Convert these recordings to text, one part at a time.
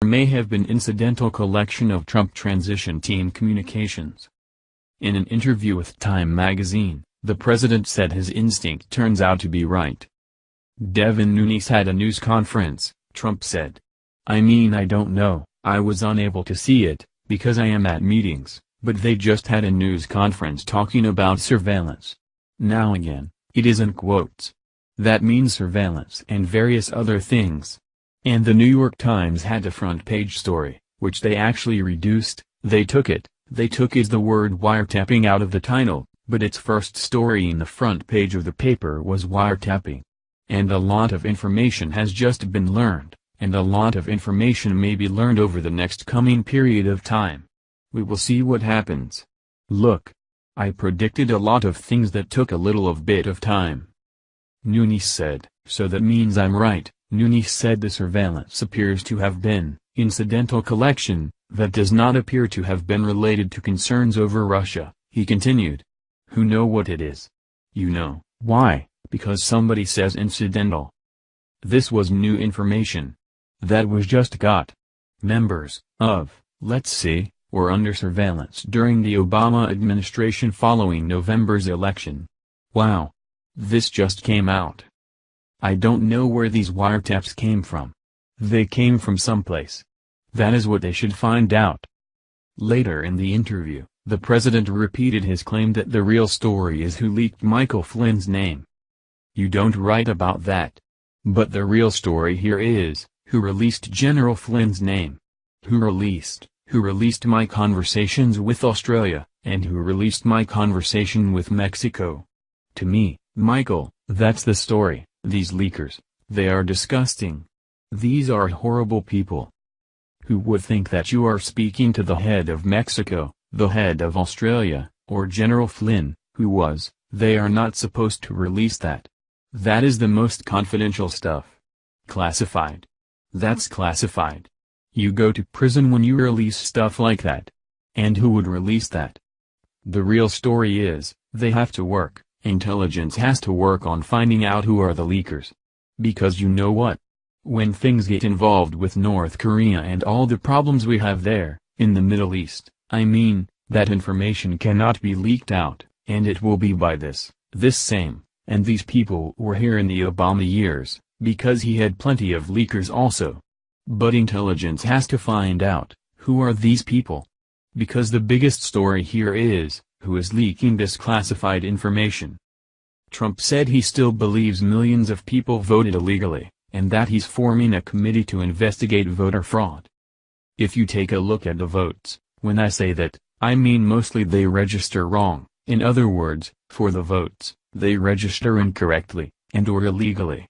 may have been incidental collection of Trump transition team communications. In an interview with Time magazine, the president said his instinct turns out to be right. Devin Nunes had a news conference, Trump said. I mean, I don't know, I was unable to see it, because I am at meetings, but they just had a news conference talking about surveillance. Now again, it is in quotes. That means surveillance and various other things. And the New York Times had a front-page story, which they actually reduced. They took is the word wiretapping out of the title, but its first story in the front page of the paper was wiretapping. And a lot of information has just been learned, and a lot of information may be learned over the next coming period of time. We will see what happens. Look. I predicted a lot of things that took a little bit of time. Nunes said, so that means I'm right. Nunes said the surveillance appears to have been incidental collection, that does not appear to have been related to concerns over Russia, he continued. Who know what it is? You know, why? Because somebody says incidental. This was new information. That was just got. Members of, let's see, were under surveillance during the Obama administration following November's election. Wow. This just came out. I don't know where these wiretaps came from. They came from someplace. That is what they should find out. Later in the interview, the president repeated his claim that the real story is who leaked Michael Flynn's name. You don't write about that. But the real story here is, who released General Flynn's name? Who released my conversations with Australia, and who released my conversation with Mexico? To me, Michael, that's the story. These leakers, they are disgusting. These are horrible people. Who would think that you are speaking to the head of Mexico, the head of Australia, or General Flynn, who was? They are not supposed to release that. That is the most confidential stuff. Classified. That's classified. You go to prison when you release stuff like that. And who would release that? The real story is, they have to work, intelligence has to work on finding out who are the leakers. Because you know what? When things get involved with North Korea and all the problems we have there, in the Middle East, I mean, that information cannot be leaked out, and it will be by this same, and these people were here in the Obama years, because he had plenty of leakers also. But intelligence has to find out, who are these people? Because the biggest story here is, who is leaking this classified information. Trump said he still believes millions of people voted illegally, and that he's forming a committee to investigate voter fraud. If you take a look at the votes, when I say that, I mean mostly they register wrong. In other words, for the votes, they register incorrectly, and or illegally.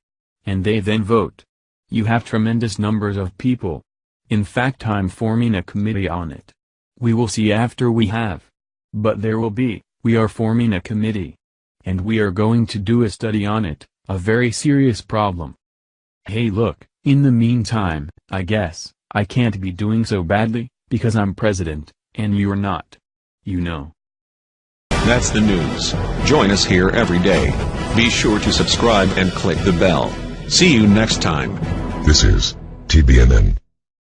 And they then vote. You have tremendous numbers of people. In fact, I'm forming a committee on it. We will see after we have. But there will be, we are forming a committee. And we are going to do a study on it, a very serious problem. Hey look, in the meantime, I guess, I can't be doing so badly, because I'm president, and you're not. You know. That's the news. Join us here every day. Be sure to subscribe and click the bell. See you next time. This is TBNN.